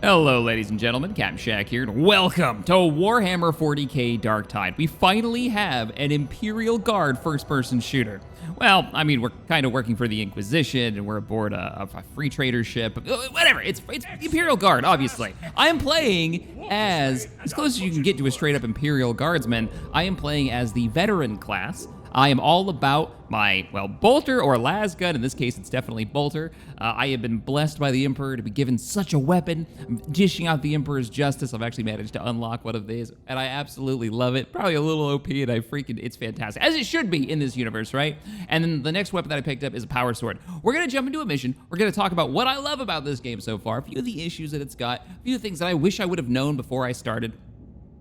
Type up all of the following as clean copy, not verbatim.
Hello, ladies and gentlemen, Captain Shack here, and welcome to Warhammer 40k Darktide. We finally have an Imperial Guard first-person shooter. Well, I mean, we're kind of working for the Inquisition, and we're aboard a free trader ship. Whatever, it's Imperial Guard, obviously. I am playing as close as you can get to a straight-up Imperial Guardsman. I am playing as the Veteran class. I am all about my, well, bolter or las gun. In this case, it's definitely bolter. I have been blessed by the Emperor to be given such a weapon. I'm dishing out the Emperor's justice. I've actually managed to unlock one of these, and I absolutely love it. Probably a little OP, and it's fantastic. As it should be in this universe, right? And then the next weapon that I picked up is a power sword. We're gonna jump into a mission. We're gonna talk about what I love about this game so far, a few of the issues that it's got, a few things that I wish I would have known before I started.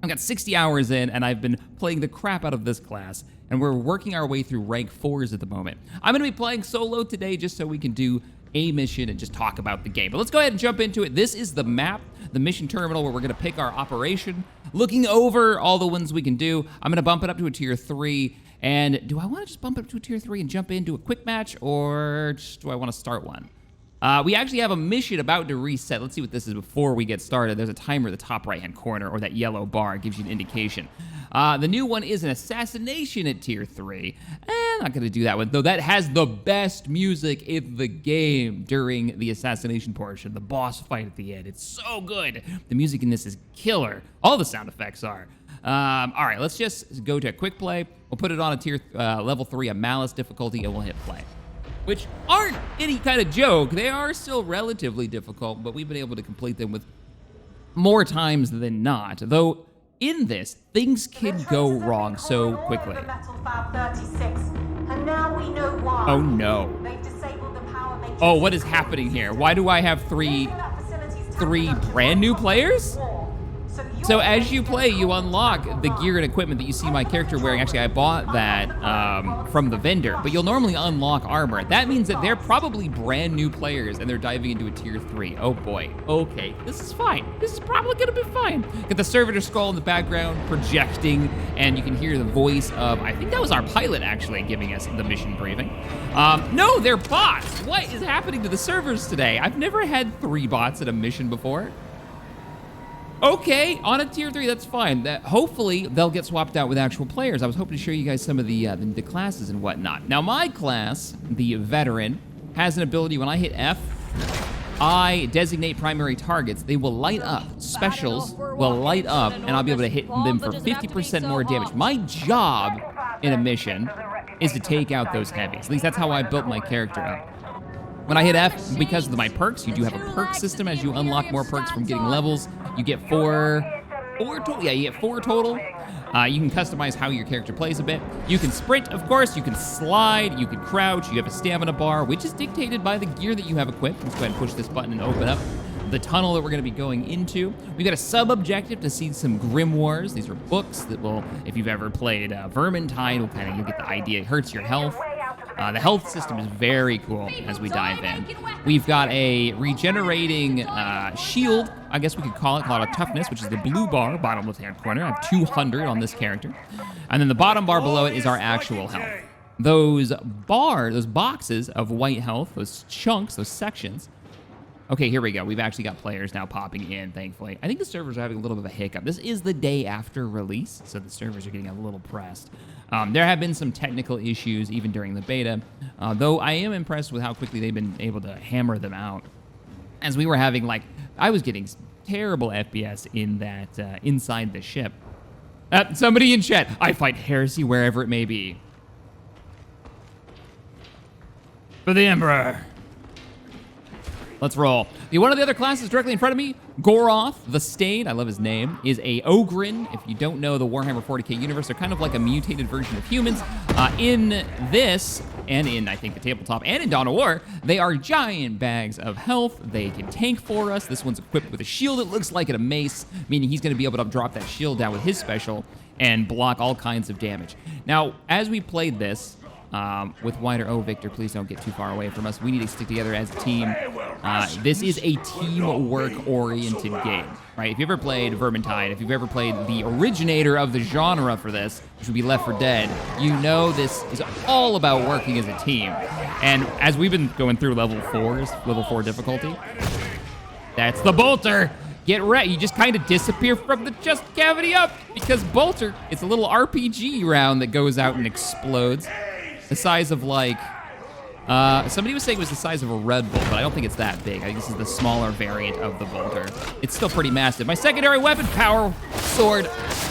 I've got 60 hours in, and I've been playing the crap out of this class, and we're working our way through rank 4s at the moment. I'm going to be playing solo today just so we can do a mission and just talk about the game. But let's go ahead and jump into it. This is the map, the mission terminal, where we're going to pick our operation, looking over all the ones we can do. I'm going to bump it up to a tier 3, and do I want to just bump it up to a tier 3 and jump into a quick match, or just do I want to start one? We actually have a mission about to reset. Let's see what this is before we get started. There's a timer at the top right-hand corner, or that yellow bar. It gives you an indication. The new one is an assassination at tier 3. I'm not going to do that one, though that has the best music in the game during the assassination portion, the boss fight at the end. It's so good. The music in this is killer. All the sound effects are. All right, let's just go to a quick play. We'll put it on a tier level 3, a malice difficulty, and we'll hit play. Which aren't any kind of joke. They are still relatively difficult, but we've been able to complete them with more times than not. Though, in this, things can go wrong so quickly. Oh no. Oh, what is happening here? Why do I have three brand new players? So as you play, you unlock the gear and equipment that you see my character wearing. Actually, I bought that from the vendor, but you'll normally unlock armor. That means that they're probably brand new players and they're diving into a tier 3. Oh boy. Okay, this is fine. This is probably gonna be fine. Got the servitor scroll in the background projecting, and you can hear the voice of, I think that was our pilot actually giving us the mission briefing. No, they're bots. What is happening to the servers today? I've never had 3 bots at a mission before. Okay, on a tier 3, that's fine. Hopefully, they'll get swapped out with actual players. I was hoping to show you guys some of the classes and whatnot. Now, my class, the Veteran, has an ability. When I hit F, I designate primary targets. They will light up. Specials will light up, and I'll be able to hit them for 50% more damage. My job in a mission is to take out those heavies. At least that's how I built my character up. When I hit F, because of my perks, you do have a perk system. As you unlock more perks from getting levels, you get four total. Yeah, you get 4 total. You can customize how your character plays a bit. You can sprint, of course. You can slide. You can crouch. You have a stamina bar, which is dictated by the gear that you have equipped. Let's go ahead and push this button and open up the tunnel that we're going to be going into. We've got a sub-objective to see some grimoires. These are books that will, if you've ever played Vermintide, you'll get the idea. It hurts your health. The health system is very cool as we dive in. We've got a regenerating shield, I guess we could call it a toughness, which is the blue bar, bottom left-hand corner. I have 200 on this character. And then the bottom bar below it is our actual health. Those boxes of white health, those chunks, those sections. Okay, here we go. We've actually got players now popping in, thankfully. I think the servers are having a little bit of a hiccup. This is the day after release, so the servers are getting a little pressed. There have been some technical issues even during the beta, though I am impressed with how quickly they've been able to hammer them out. As we were having, I was getting terrible FPS in that, inside the ship. Somebody in chat, I fight heresy wherever it may be. For the Emperor. Let's roll. One of the other classes directly in front of me, Goroth, the Stained, I love his name, is a Ogrin. If you don't know the Warhammer 40k universe, they're kind of like a mutated version of humans. In this, and in, I think, the tabletop, and in Dawn of War, they are giant bags of health. They can tank for us. This one's equipped with a shield that looks like a mace, meaning he's going to be able to drop that shield down with his special and block all kinds of damage. Now, as we played this, with wider, oh, Victor, please don't get too far away from us. We need to stick together as a team. This is a teamwork-oriented game, right? If you ever played Vermintide, if you've ever played the originator of the genre for this, which would be Left 4 Dead, you know this is all about working as a team. And as we've been going through level 4 difficulty, that's the bolter. get ready. You just kind of disappear from the chest cavity up because Bolter, it's a little RPG round that goes out and explodes. The size of like, somebody was saying it was the size of a Red Bull, but I don't think it's that big. I think this is the smaller variant of the Bolter. It's still pretty massive. My secondary weapon, Power Sword.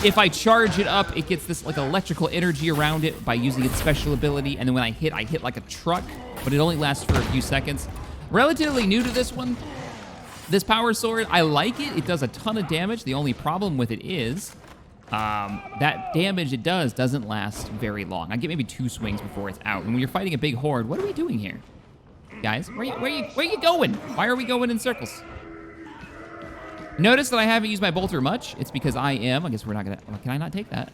If I charge it up, it gets this like electrical energy around it by using its special ability. And then when I hit like a truck, but it only lasts for a few seconds. Relatively new to this one. This Power Sword, I like it. It does a ton of damage. The only problem with it is that damage it does doesn't last very long. I get maybe 2 swings before it's out. And when you're fighting a big horde, what are we doing here? Guys, where are you going? Why are we going in circles? Notice that I haven't used my bolter much. It's because I guess we're not gonna, can I not take that?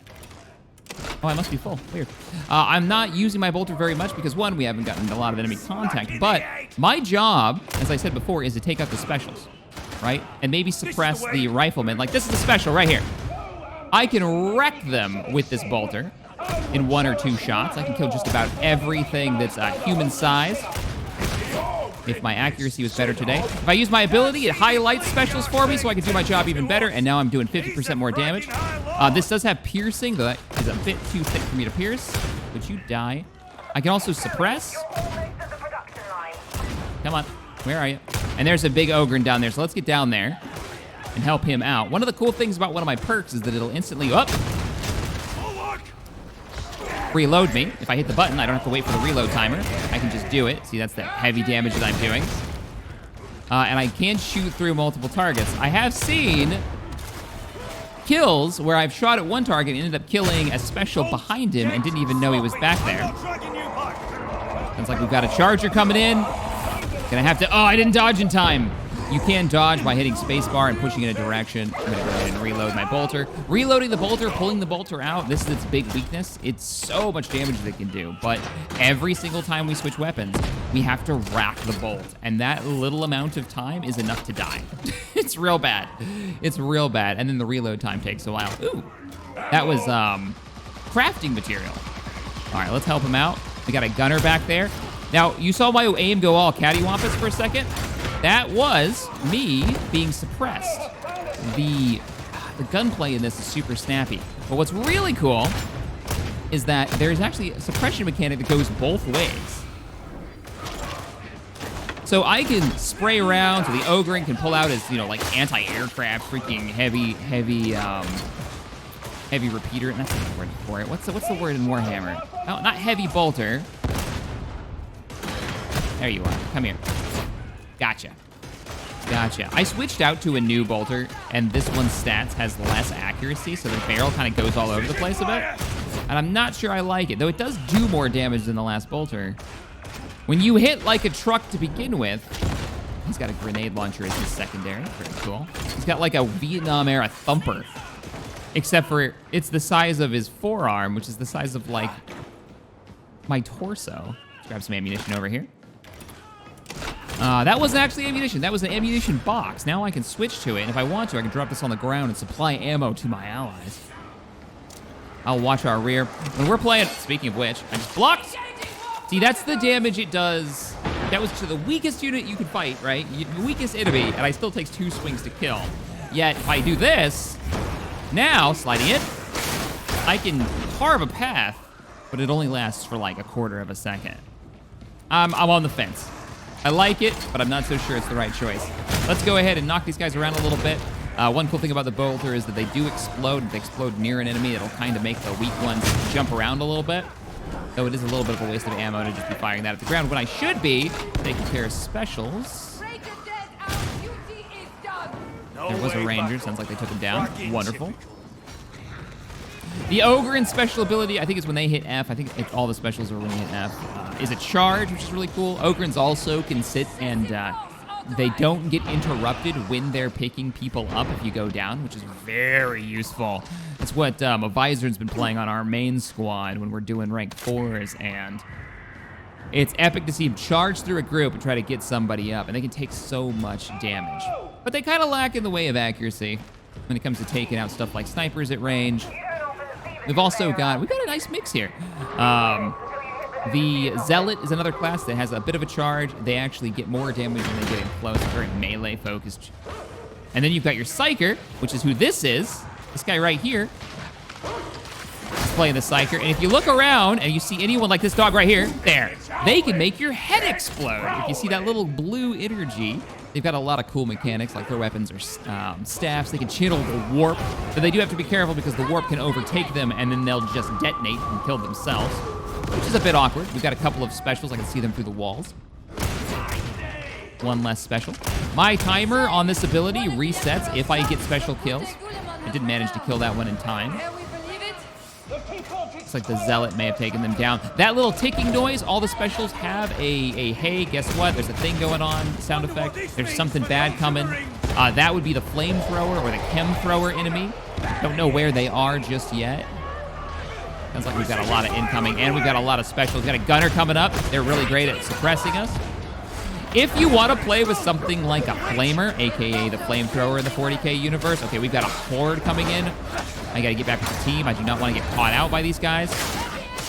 Oh, I must be full. Weird. I'm not using my bolter very much because, one, we haven't gotten a lot of enemy contact, but my job, as I said before, is to take out the specials, right? And maybe suppress the riflemen. Like, this is the special right here. I can wreck them with this bolter in 1 or 2 shots. I can kill just about everything that's human size. If my accuracy was better today. If I use my ability, it highlights specials for me so I can do my job even better, and now I'm doing 50% more damage. This does have piercing, though that is a bit too thick for me to pierce. Would you die? I can also suppress. Come on, where are you? And there's a big ogre down there, so let's get down there and help him out. One of the cool things about one of my perks is that it'll instantly reload me. If I hit the button, I don't have to wait for the reload timer. I can just do it. See, that's the heavy damage that I'm doing. And I can shoot through multiple targets. I have seen kills where I've shot at one target and ended up killing a special behind him and didn't even know he was back there. Sounds like we've got a charger coming in. Gonna have to, I didn't dodge in time. You can dodge by hitting spacebar and pushing in a direction. I'm gonna go ahead and reload my bolter. Reloading the bolter, pulling the bolter out, this is its big weakness. It's so much damage that it can do, but every single time we switch weapons, we have to rack the bolt, and that little amount of time is enough to die. It's real bad. It's real bad, and then the reload time takes a while. Ooh, that was crafting material. All right, let's help him out. We got a gunner back there. Now, you saw my aim go all cattywampus for a second. That was me being suppressed. The gunplay in this is super snappy. But what's really cool is that there's actually a suppression mechanic that goes both ways. So I can spray around, so the ogre can pull out his, like anti-aircraft, freaking heavy repeater. And that's not the word for it. What's the word in Warhammer? Oh, not heavy bolter. There you are. Come here. Gotcha. I switched out to a new bolter, and this one's stats has less accuracy, so the barrel kind of goes all over the place a bit. And I'm not sure I like it, though it does do more damage than the last bolter. When you hit like a truck to begin with, he's got a grenade launcher as his secondary. Pretty cool. He's got like a Vietnam-era thumper, except for it's the size of his forearm, which is the size of like my torso. Let's grab some ammunition over here. That wasn't actually ammunition. That was an ammunition box. Now I can switch to it, and if I want to, I can drop this on the ground and supply ammo to my allies. I'll watch our rear. When we're playing, speaking of which, I just blocked. See, that's the damage it does. That was to the weakest unit you could fight, right? The weakest enemy, and I still takes 2 swings to kill. Yet, if I do this, now, sliding it, I can carve a path, but it only lasts for like a quarter of a second. I'm on the fence. I like it, but I'm not so sure it's the right choice. Let's go ahead and knock these guys around a little bit. One cool thing about the bolter is that they do explode. If they explode near an enemy, it'll kind of make the weak ones jump around a little bit. Though it is a little bit of a waste of ammo to just be firing that at the ground when I should be taking care of specials. There was a ranger. Sounds like they took him down. Wonderful. The ogre and special ability, I think it's when they hit F. I think all the specials are when they hit F. Is a charge, which is really cool. Ogrins also can sit and they don't get interrupted when they're picking people up if you go down, which is very useful. That's what a Visor's been playing on our main squad when we're doing rank 4s, and it's epic to see him charge through a group and try to get somebody up, and they can take so much damage. But they kind of lack in the way of accuracy when it comes to taking out stuff like snipers at range. We've got a nice mix here. The Zealot is another class that has a bit of a charge. They actually get more damage when they get in close. Very melee focused. And then you've got your Psyker, which is who this is. This guy right here is playing the Psyker. And if you look around and you see anyone like this dog right here, there, they can make your head explode. If you see that little blue energy, they've got a lot of cool mechanics, like their weapons are staffs. They can channel the warp, but they do have to be careful because the warp can overtake them and then they'll just detonate and kill themselves, which is a bit awkward. We've got a couple of specials. I can see them through the walls. One less special. My timer on this ability resets if I get special kills. I didn't manage to kill that one in time. Looks like the Zealot may have taken them down. That little ticking noise, all the specials have a hey, guess what? There's a thing going on sound effect. There's something bad coming. That would be the flamethrower or the chem thrower enemy. Don't know where they are just yet. Sounds like we've got a lot of incoming, and we've got a lot of specials. We've got a gunner coming up. They're really great at suppressing us. If you want to play with something like a flamer, aka the flamethrower in the 40K universe, okay, we've got a Horde coming in. I gotta get back with the team. I do not want to get caught out by these guys.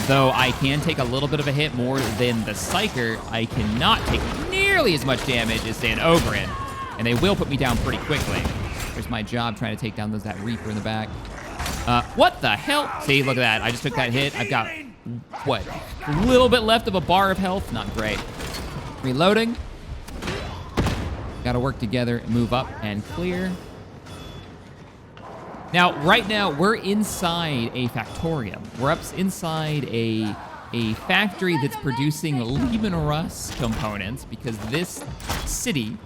Though I can take a little bit of a hit more than the Psyker, I cannot take nearly as much damage as, say, an Ogrin. And they will put me down pretty quickly. There's my job trying to take down that Reaper in the back. What the hell? See, look at that. I just took that hit. I've got, what, a little bit left of a bar of health. Not great. Reloading. Gotta work together, move up and clear. Now, right now, we're inside a factorium. We're up inside a factory that's producing Lehman Russ components because this city,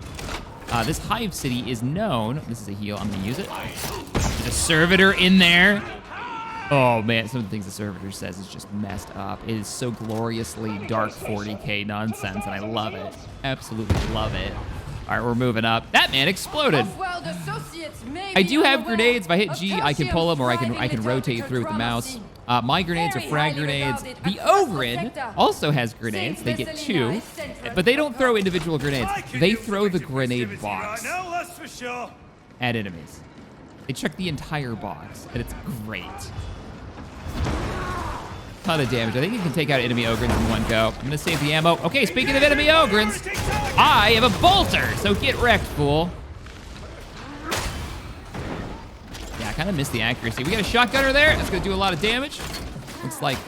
this hive city is known, this is a heal, I'm gonna use it. There's a servitor in there. Oh man, some of the things the servitor says is just messed up. It is so gloriously dark 40K nonsense and I love it. Absolutely love it. All right, we're moving up. That man exploded. I do have grenades. If I hit G, I can pull them, or I can rotate through with the mouse. My grenades are frag grenades. The Ogrin also has grenades. They get 2, but they don't throw individual grenades. They throw the grenade box at enemies. They chuck the entire box, and it's great. Ton of damage. I think you can take out enemy Ogrins in one go. I'm gonna save the ammo. Okay, speaking of enemy Ogrins, I am a bolter, so get wrecked, fool. Yeah, I kind of missed the accuracy. We got a shotgunner there. That's gonna do a lot of damage. Looks like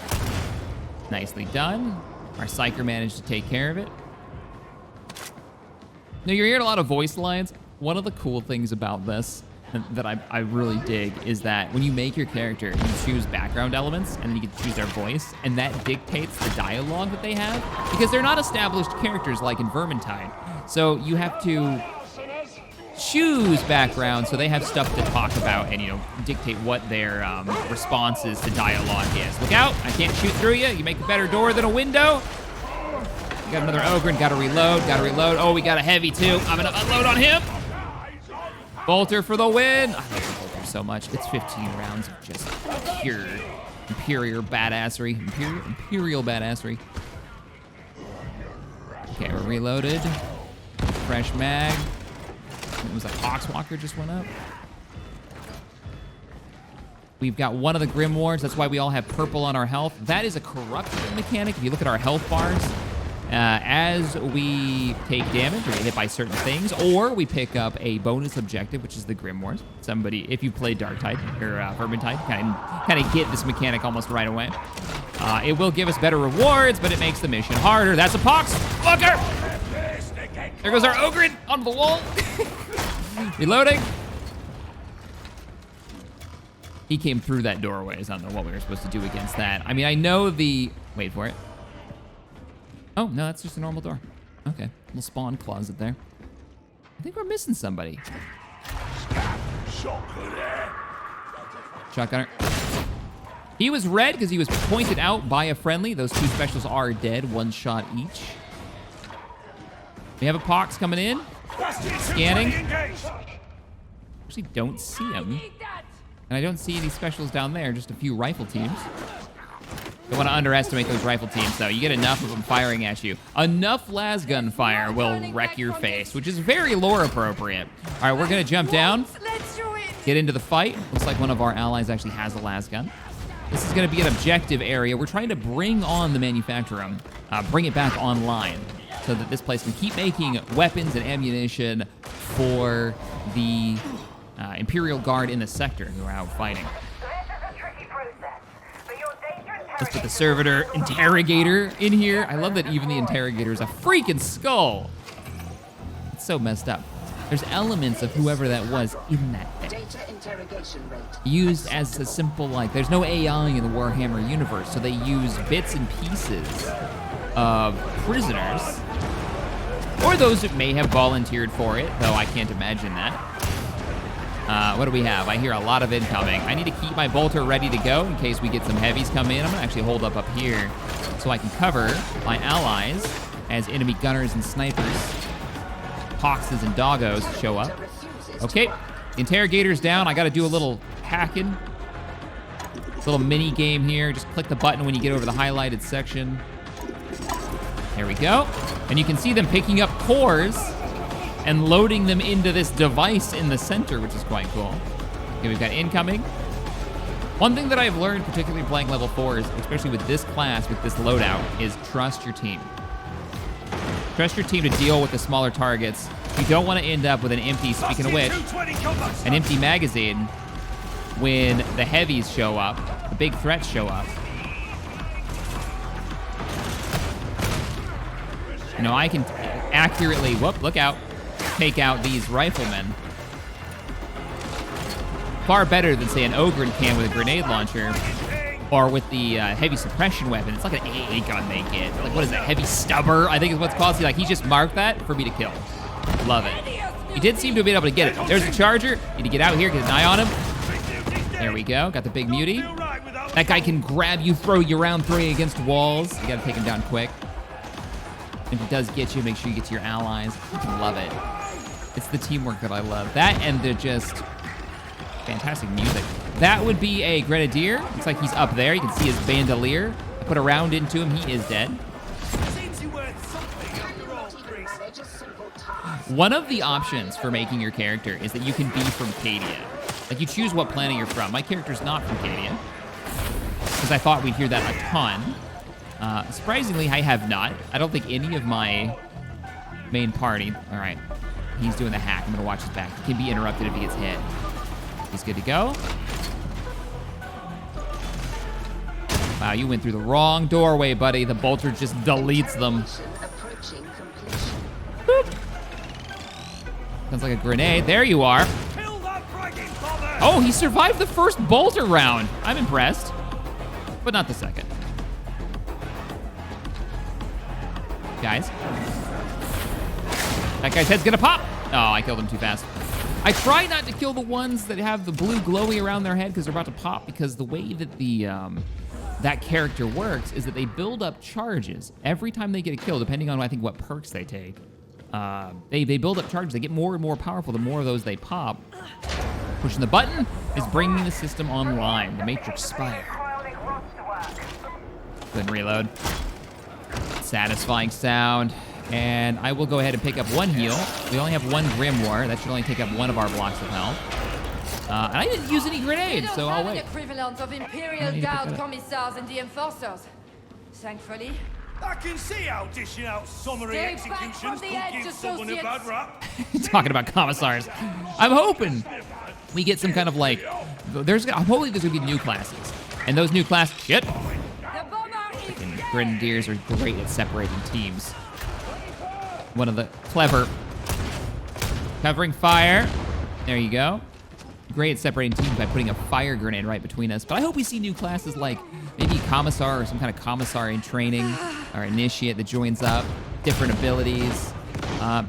nicely done. Our Psyker managed to take care of it. Now, you're hearing a lot of voice lines. One of the cool things about this that I really dig is that when you make your character, you choose background elements, and then you get to choose their voice, and that dictates the dialogue that they have, because they're not established characters like in Vermintide. So you have to choose background so they have stuff to talk about and, you know, dictate what their responses to dialogue is. Look out, I can't shoot through you. You make a better door than a window. We got another Ogrin, gotta reload, gotta reload. Oh, we got a heavy too. I'm gonna unload on him. Bolter for the win. I love Bolter so much. It's 15 rounds of just pure imperial badassery. Imperial badassery. Okay, we're reloaded. Fresh mag. It was like Hawkswalker just went up. We've got one of the Grimoires. That's why we all have purple on our health. That is a corruption mechanic. If you look at our health bars, as we take damage or get hit by certain things, or we pick up a bonus objective, which is the Grimoires. Somebody, if you play Darktide or Vermintide, kind of get this mechanic almost right away. It will give us better rewards, but it makes the mission harder. That's a pox. Fucker! There goes our Ogrin onto the wall. Reloading. He came through that doorway, so I don't know what we were supposed to do against that. I mean, I know the... Wait for it. Oh, no, that's just a normal door. Okay, little spawn closet there. I think we're missing somebody. Shotgunner. He was red because he was pointed out by a friendly. Those 2 specials are dead, 1 shot each. We have a pox coming in. Scanning. Actually don't see him. And I don't see any specials down there, just a few rifle teams. Don't want to underestimate those rifle teams, though. You get enough of them firing at you. Enough lasgun fire will wreck your face, which is very lore appropriate. All right, we're going to jump down, get into the fight. Looks like one of our allies actually has a lasgun. This is going to be an objective area. We're trying to bring on the manufacturer, bring it back online so that this place can keep making weapons and ammunition for the Imperial Guard in the sector who are out fighting. Let's put the Servitor Interrogator in here. I love that even the Interrogator is a freaking skull. It's so messed up. There's elements of whoever that was in that thing. Data interrogation rate. Used as a simple, like, there's no AI in the Warhammer universe, so they use bits and pieces of prisoners, or those that may have volunteered for it, though I can't imagine that. What do we have? I hear a lot of incoming. I need to keep my bolter ready to go in case we get some heavies come in. I'm gonna actually hold up here so I can cover my allies as enemy gunners and snipers, Poxes and doggos show up. Okay, interrogator's down. I gotta do a little hacking. Little mini game here. Just click the button when you get over the highlighted section. There we go. And you can see them picking up cores and loading them into this device in the center, which is quite cool. Okay, we've got incoming. One thing that I've learned, particularly playing level 4s, especially with this class, with this loadout, is trust your team. Trust your team to deal with the smaller targets. You don't want to end up with an empty, speaking of which, an empty magazine when the heavies show up, the big threats show up. You know, I can accurately, whoop, look out, take out these riflemen. Far better than, say, an ogre can with a grenade launcher, or with the heavy suppression weapon. It's like an AA gun they get. Like, what is it, heavy stubber, I think is what's called. See, like, he just marked that for me to kill. Love it. He did seem to have been able to get it. There's the charger. Need to get out here, get an eye on him. There we go, got the big mutie. That guy can grab you, throw you around, throw you against walls. You gotta take him down quick. If he does get you, make sure you get to your allies. Love it. It's the teamwork that I love. That and the just fantastic music. That would be a grenadier. Looks like he's up there. You can see his bandolier. I put a round into him. He is dead. One of the options for making your character is that you can be from Cadia. Like, you choose what planet you're from. My character's not from Cadia, because I thought we'd hear that a ton. Surprisingly, I have not. I don't think any of my main party. All right, he's doing the hack. I'm gonna watch his back. He can be interrupted if he gets hit. He's good to go. Wow, you went through the wrong doorway, buddy. The bolter just deletes them. Boop. Sounds like a grenade. There you are. Oh, he survived the first bolter round. I'm impressed, but not the second. Guys. That guy's head's gonna pop. Oh, I killed him too fast. I try not to kill the ones that have the blue glowy around their head because they're about to pop, because the way that the that character works is that they build up charges every time they get a kill, depending on, I think, what perks they take. They build up charges. They get more and more powerful the more of those they pop. Pushing the button is bringing the system online. The Matrix Spire. Good reload. Satisfying sound. And I will go ahead and pick up one heal. We only have one Grimoire. That should only take up one of our blocks of health. And I didn't use any grenades, so I'll wait. Equivalent of imperial guard commissars and the enforcers. Thankfully. I can see how dishing out summary executions could give someone a bad rap. Talking about commissars. I'm hoping we get some kind of, like, I'm hoping there's gonna be new classes. And those new classes, shit. Grenadiers are great at separating teams. One of the clever covering fire. There you go. Great at separating teams by putting a fire grenade right between us. But I hope we see new classes like maybe Commissar or some kind of Commissar in training, or Initiate that joins up, different abilities.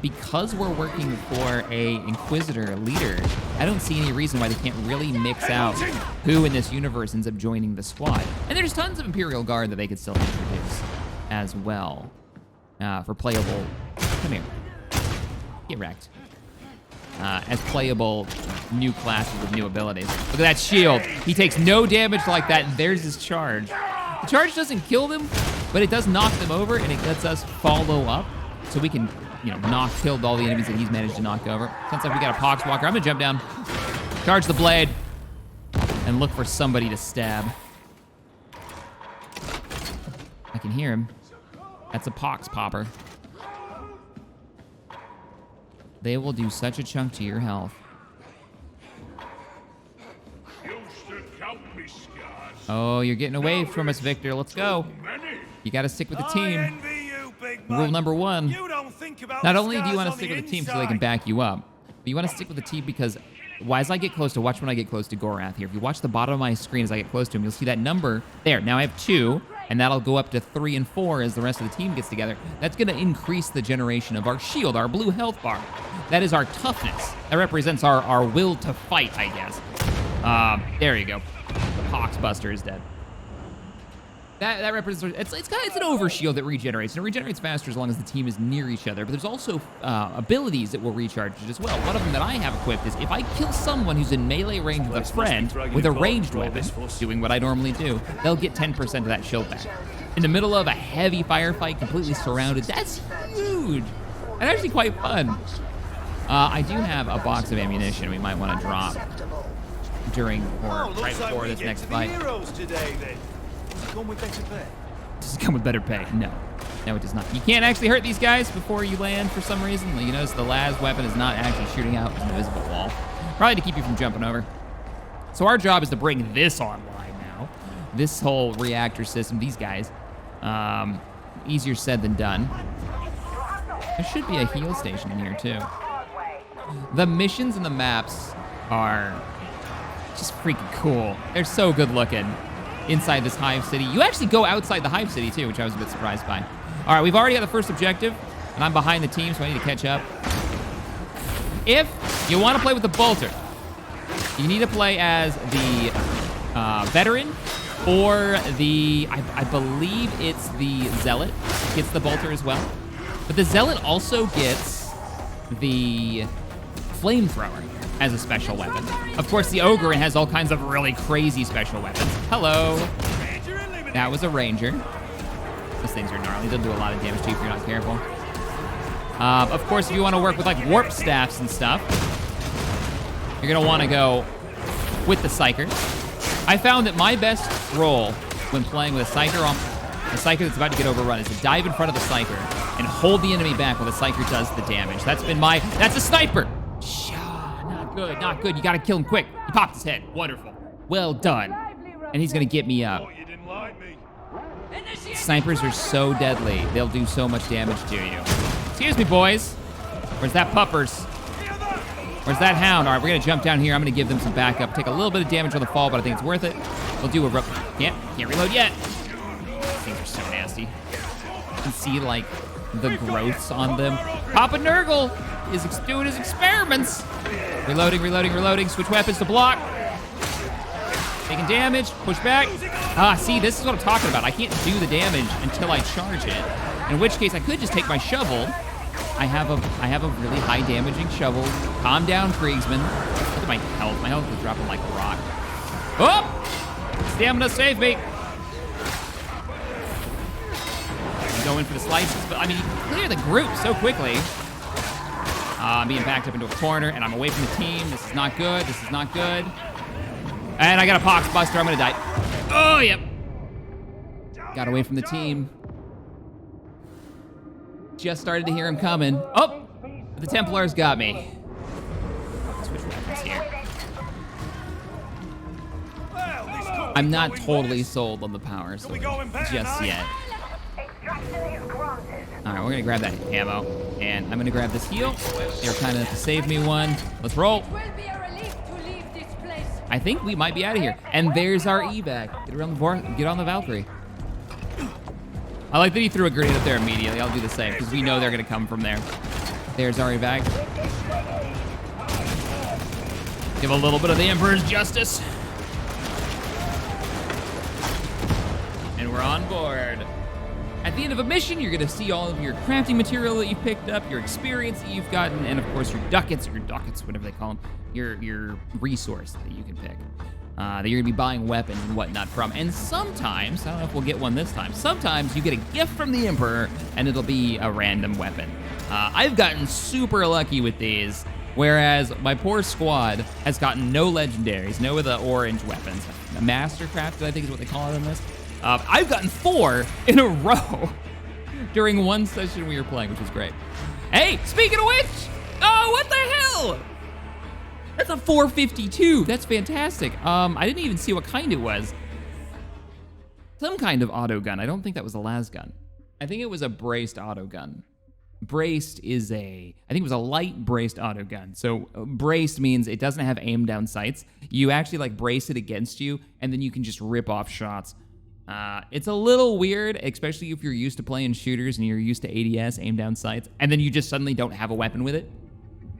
Because we're working for a Inquisitor leader, I don't see any reason why they can't really mix out who in this universe ends up joining the squad. And there's tons of Imperial Guard that they could still introduce as well for playable. Come here. Get wrecked. As playable new classes with new abilities. Look at that shield. He takes no damage like that, and there's his charge. The charge doesn't kill them, but it does knock them over, and it lets us follow up so we can, kill all the enemies that he's managed to knock over. Sounds like we got a Poxwalker. I'm gonna jump down, charge the blade, and look for somebody to stab. I can hear him. That's a Pox popper. They will do such a chunk to your health. Oh, you're getting away from us, Victor. Let's go. You got to stick with the team. Rule number one. Not only do you want to stick with the team so they can back you up, but you want to stick with the team because as I get close to, watch when I get close to Gorath here. If you watch the bottom of my screen as I get close to him, you'll see that number there. Now I have 2, and that'll go up to 3 and 4 as the rest of the team gets together. That's going to increase the generation of our shield, our blue health bar. That is our toughness. That represents our will to fight, I guess. There you go. The Poxbuster is dead. That represents, it's an overshield that regenerates, and it regenerates faster as long as the team is near each other. But there's also abilities that will recharge it as well. One of them that I have equipped is if I kill someone who's in melee range with a friend with a ranged weapon, doing what I normally do, they'll get 10% of that shield back. In the middle of a heavy firefight, completely surrounded, that's huge. And actually quite fun. I do have a box of ammunition we might want to drop during or right before this next fight. Come with better pay. Does it come with better pay? No. No, it does not. You can't actually hurt these guys before you land for some reason. You notice the las weapon is not actually shooting out an invisible wall. Probably to keep you from jumping over. So our job is to bring this online now. This whole reactor system, these guys. Easier said than done. There should be a heal station in here too. The missions and the maps are just freaking cool. They're so good looking. Inside this hive city. You actually go outside the hive city too, which I was a bit surprised by. All right, we've already got the first objective, and I'm behind the team, so I need to catch up. If you want to play with the bolter, you need to play as the veteran or the, I believe it's the zealot gets the bolter as well. But the zealot also gets the flamethrower as a special weapon. Of course, the ogre has all kinds of really crazy special weapons. Hello. That was a ranger. Those things are gnarly. They'll do a lot of damage to you if you're not careful. Of course, if you want to work with like warp staffs and stuff, you're gonna want to go with the psyker. I found that my best role when playing with a psyker that's about to get overrun is to dive in front of the psyker and hold the enemy back while the psyker does the damage. That's a sniper. Good, not good. You gotta kill him quick. He popped his head. Wonderful. Well done. And he's gonna get me up. Snipers are so deadly. They'll do so much damage to you. Excuse me, boys. Where's that puppers? Where's that hound? All right, we're gonna jump down here. I'm gonna give them some backup. Take a little bit of damage on the fall, but I think it's worth it. We'll do a can't reload yet. These things are so nasty. You can see like the growths on them. Papa Nurgle is doing his experiments. Reloading. Switch weapons to block. Taking damage. Push back. See, this is what I'm talking about. I can't do the damage until I charge it. In which case, I could just take my shovel. I have a really high damaging shovel. Calm down, Kriegsman. Look at my health. My health is dropping like a rock. Oh! Stamina, save me. I'm going for the slices, but I mean, you can clear the group so quickly. I'm being backed up into a corner, and I'm away from the team. This is not good. This is not good. And I got a Poxbuster. I'm gonna die. Oh, yep. Got away from the team. Just started to hear him coming. Oh, the Templars got me. Switch weapons here. I'm not totally sold on the power switch just yet. All right, we're gonna grab that ammo, and I'm gonna grab this heal. They're kind enough to save me one. Let's roll. I think we might be out of here. And there's our evac. Get on the Valkyrie. I like that he threw a grenade up there immediately. I'll do the same, because we know they're gonna come from there. There's our evac. Give a little bit of the Emperor's justice. And we're on board. At the end of a mission, you're gonna see all of your crafting material that you've picked up, your experience that you've gotten, and of course your ducats, whatever they call them, your resource that you can pick. That you're gonna be buying weapons and whatnot from. And sometimes, I don't know if we'll get one this time, sometimes you get a gift from the Emperor and it'll be a random weapon. I've gotten super lucky with these, whereas my poor squad has gotten no legendaries, no of the orange weapons. Mastercraft, I think is what they call it in this. I've gotten 4 in a row during one session we were playing, which was great. Hey, speaking of which, Oh, what the hell? That's a 452. That's fantastic. I didn't even see what kind it was. Some kind of auto gun. I don't think that was a las gun. I think it was a braced auto gun. Braced is I think it was a light braced auto gun. So braced means it doesn't have aim down sights. You actually like brace it against you, and then you can just rip off shots. It's a little weird, especially if you're used to playing shooters and you're used to ADS, aim down sights, and then you just suddenly don't have a weapon with it.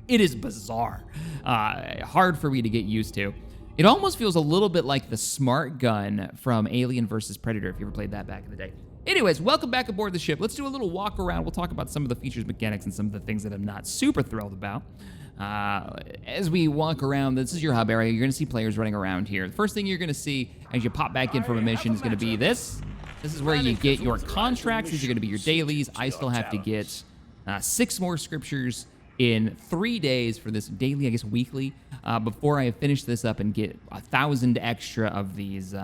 It is bizarre. Hard for me to get used to. It almost feels a little bit like the smart gun from Alien vs. Predator, if you ever played that back in the day. Anyways, welcome back aboard the ship. Let's do a little walk around. We'll talk about some of the features, mechanics, and some of the things that I'm not super thrilled about. As we walk around, this is your hub area. You're going to see players running around here. The first thing you're going to see as you pop back in from a mission is going to be this. This is where you get your contracts. These are going to be your dailies. I still have to get 6 more scriptures in 3 days for this daily, I guess weekly, before I finish this up and get 1,000 extra of these,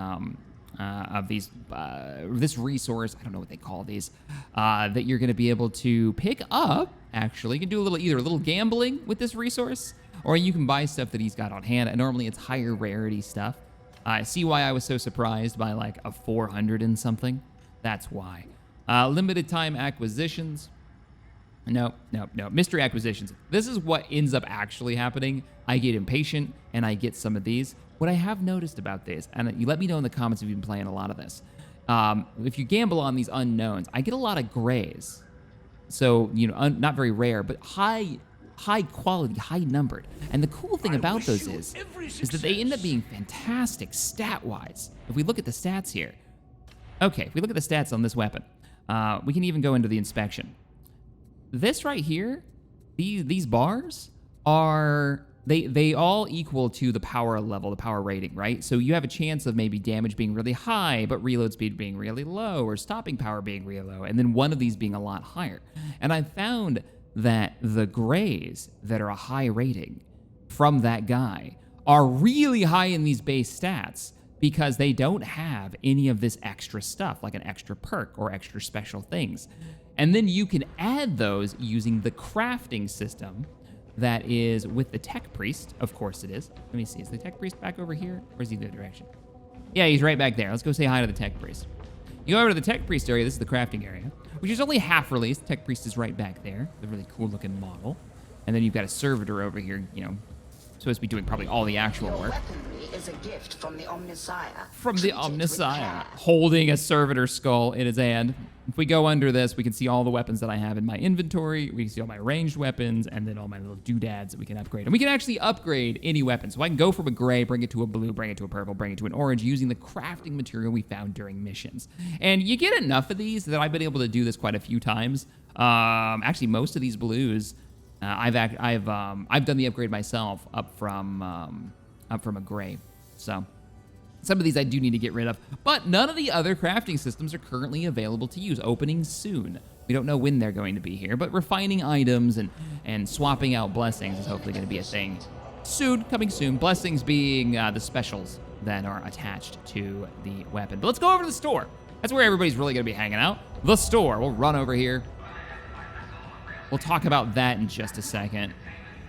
this resource, I don't know what they call these, that you're going to be able to pick up. Actually, you can do either a little gambling with this resource, or you can buy stuff that he's got on hand. And normally it's higher rarity stuff. See why I was so surprised by like a 400 and something? That's why. Limited time acquisitions. No. Mystery acquisitions. This is what ends up actually happening. I get impatient and I get some of these. What I have noticed about this, and you let me know in the comments if you've been playing a lot of this, if you gamble on these unknowns, I get a lot of grays. So, not very rare, but high quality, high numbered. And the cool thing about those is that they end up being fantastic stat-wise. If we look at the stats here. Okay, if we look at the stats on this weapon, we can even go into the inspection. This right here, these bars are, they all equal to the power level, the power rating, right? So you have a chance of maybe damage being really high, but reload speed being really low, or stopping power being really low, and then one of these being a lot higher. And I found that the grays that are a high rating from that guy are really high in these base stats because they don't have any of this extra stuff, like an extra perk or extra special things. And then you can add those using the crafting system that is with the Tech Priest. Of course it is. Let me see, is the Tech Priest back over here? Or is he the other direction? Yeah, he's right back there. Let's go say hi to the Tech Priest. You go over to the Tech Priest area. This is the crafting area, which is only half released. Tech Priest is right back there. The really cool looking model. And then you've got a servitor over here, supposed to be doing probably all the actual work. Weaponry is a gift from the Omnissiah. From the Omnissiah, holding a servitor skull in his hand. If we go under this, we can see all the weapons that I have in my inventory. We can see all my ranged weapons, and then all my little doodads that we can upgrade. And we can actually upgrade any weapon. So I can go from a gray, bring it to a blue, bring it to a purple, bring it to an orange, using the crafting material we found during missions. And you get enough of these that I've been able to do this quite a few times. Actually, most of these blues, I've done the upgrade myself up from a gray. So some of these I do need to get rid of, but none of the other crafting systems are currently available to use. Opening soon. We don't know when they're going to be here, but refining items and swapping out blessings is hopefully going to be a thing soon, coming soon. Blessings being the specials that are attached to the weapon. But let's go over to the store. That's where everybody's really going to be hanging out. The store. We'll run over here. We'll talk about that in just a second.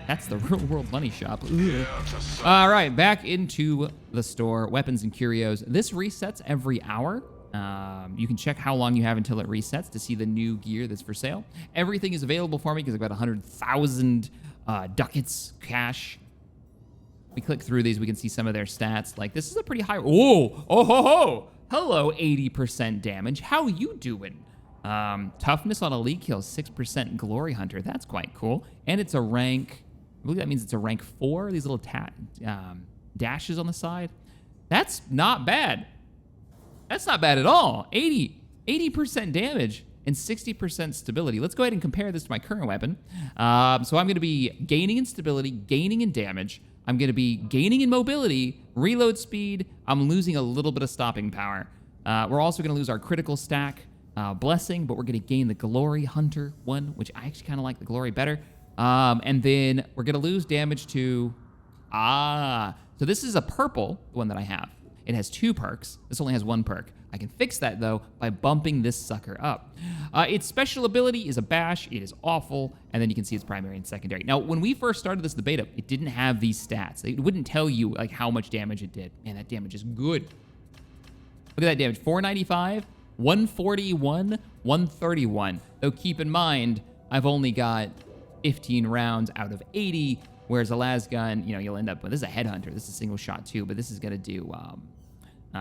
That's the real world money shop. Ugh. All right, back into the store. Weapons and curios. This resets every hour. You can check how long you have until it resets to see the new gear that's for sale. Everything is available for me because I've got 100,000 ducats cash. We click through these, we can see some of their stats. Like, this is a pretty high. Oh. Hello, 80% damage. How you doing? Toughness on elite kills, 6% glory hunter. That's quite cool. And it's a rank, I believe that means it's a rank 4. These little dashes on the side. That's not bad. That's not bad at all. 80% damage and 60% stability. Let's go ahead and compare this to my current weapon. So I'm going to be gaining in stability, gaining in damage. I'm going to be gaining in mobility, reload speed. I'm losing a little bit of stopping power. We're also going to lose our critical stack blessing, but we're going to gain the glory hunter one, which I actually kind of like the glory better. And then we're going to lose damage to, so this is a purple, the one that I have. It has 2 perks. This only has 1 perk. I can fix that, though, by bumping this sucker up. Its special ability is a bash. It is awful. And then you can see its primary and secondary. Now, when we first started this in the beta, it didn't have these stats. It wouldn't tell you like how much damage it did. Man, that damage is good. Look at that damage. 495, 141, 131. Though keep in mind, I've only got 15 rounds out of 80, whereas a lasgun, you know, you'll end up with, this is a headhunter. This is a single shot too, but this is going to do,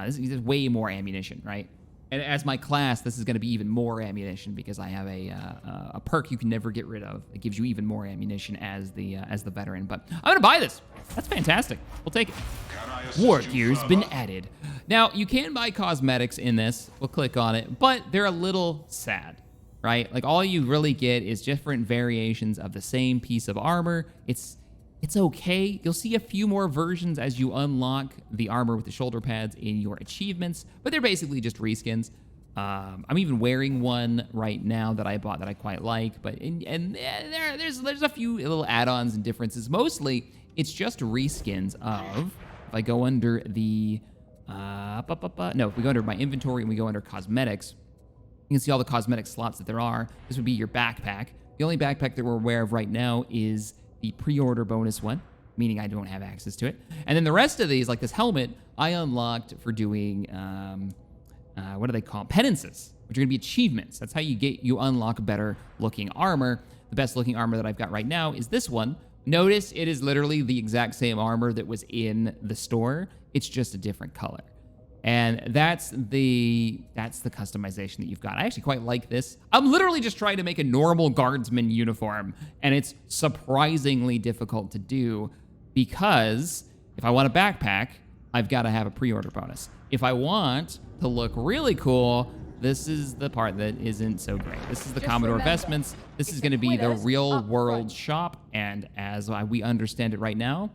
this is way more ammunition, right? And as my class, this is going to be even more ammunition because I have a perk you can never get rid of. It gives you even more ammunition as the veteran. But I'm going to buy this. That's fantastic. We'll take it. War gear's been added. Now, you can buy cosmetics in this. We'll click on it, but they're a little sad, right? Like, all you really get is different variations of the same piece of armor. It's okay. You'll see a few more versions as you unlock the armor with the shoulder pads in your achievements, but they're basically just reskins. I'm even wearing one right now that I bought that I quite like, but there's a few little add-ons and differences. Mostly, it's just reskins of, if I go under the, if we go under my inventory and we go under cosmetics, you can see all the cosmetic slots that there are. This would be your backpack. The only backpack that we're aware of right now is the pre-order bonus one, meaning I don't have access to it. And then the rest of these, like this helmet, I unlocked for doing, what do they call them? Penances, which are gonna be achievements. That's how you unlock better looking armor. The best looking armor that I've got right now is this one. Notice it is literally the exact same armor that was in the store. It's just a different color. And that's the customization that you've got. I actually quite like this. I'm literally just trying to make a normal guardsman uniform, and it's surprisingly difficult to do because if I want a backpack, I've got to have a pre-order bonus. If I want to look really cool, this is the part that isn't so great. This is the Commodore Vestments. This is going to be the real world shop, and as we understand it right now,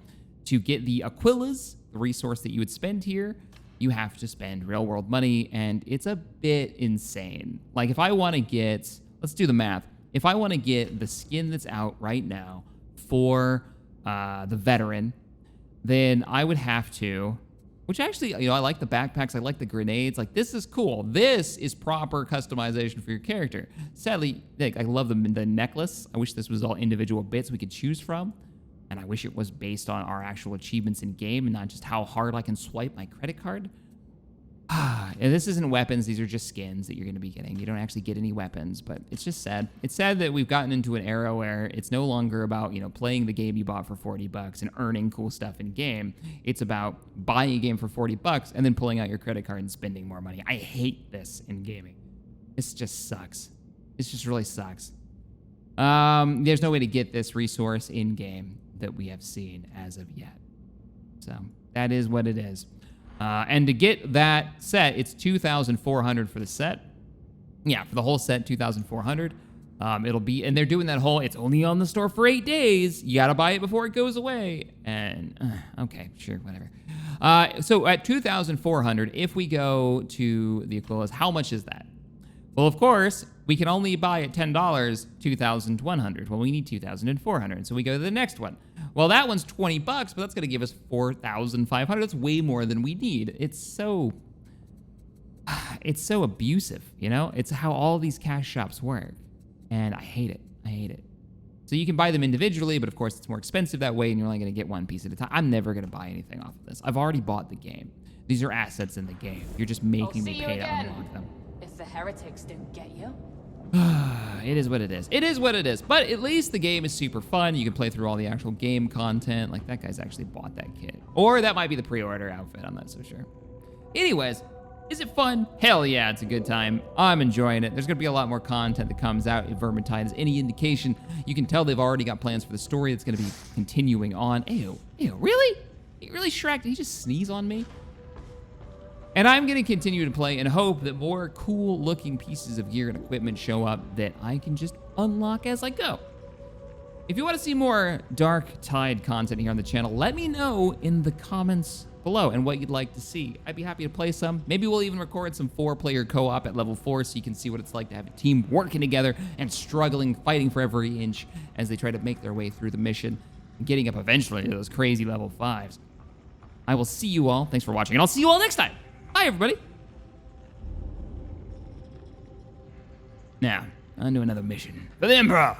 to get the Aquilas, the resource that you would spend here, you have to spend real world money, and it's a bit insane. Like, if I want to get, let's do the math. If I want to get the skin that's out right now for the veteran, then I would have to, which actually, you know, I like the backpacks, I like the grenades. Like, this is cool. This is proper customization for your character. Sadly, like, I love the necklace. I wish this was all individual bits we could choose from. And I wish it was based on our actual achievements in game and not just how hard I can swipe my credit card. And this isn't weapons. These are just skins that you're going to be getting. You don't actually get any weapons, but it's just sad. It's sad that we've gotten into an era where it's no longer about, you know, playing the game you bought for $40 and earning cool stuff in game. It's about buying a game for $40 and then pulling out your credit card and spending more money. I hate this in gaming. This just sucks. This just really sucks. There's no way to get this resource in game that we have seen as of yet. So that is what it is. And to get that set, it's $2,400 for the set. Yeah, for the whole set, $2,400. It'll be, and they're doing that whole, it's only on the store for 8 days. You gotta buy it before it goes away. And okay, sure, whatever. So at $2,400, if we go to the Aquilas, how much is that? Well, of course, we can only buy at $10, $2,100. Well, we need $2,400, so we go to the next one. Well, that one's $20, but that's gonna give us $4,500. That's way more than we need. It's so abusive, you know? It's how all these cash shops work, and I hate it. I hate it. So you can buy them individually, but of course it's more expensive that way, and you're only gonna get one piece at a time. I'm never gonna buy anything off of this. I've already bought the game. These are assets in the game. You're just making me pay to unlock them. If the heretics didn't get you. It is what it is. It is what it is. But at least the game is super fun. You can play through all the actual game content. Like, that guy's actually bought that kit. Or that might be the pre-order outfit. I'm not so sure. Anyways, is it fun? Hell yeah, it's a good time. I'm enjoying it. There's going to be a lot more content that comes out if Vermintide is any indication. You can tell they've already got plans for the story that's going to be continuing on. Ew, really? Really, Shrek? Did he just sneeze on me? And I'm going to continue to play and hope that more cool looking pieces of gear and equipment show up that I can just unlock as I go. If you want to see more Darktide content here on the channel, let me know in the comments below and what you'd like to see. I'd be happy to play some. Maybe we'll even record some 4-player co-op at level 4 so you can see what it's like to have a team working together and struggling, fighting for every inch as they try to make their way through the mission and getting up eventually to those crazy level 5s. I will see you all. Thanks for watching, and I'll see you all next time. Bye, everybody. Now, on to another mission for the Emperor.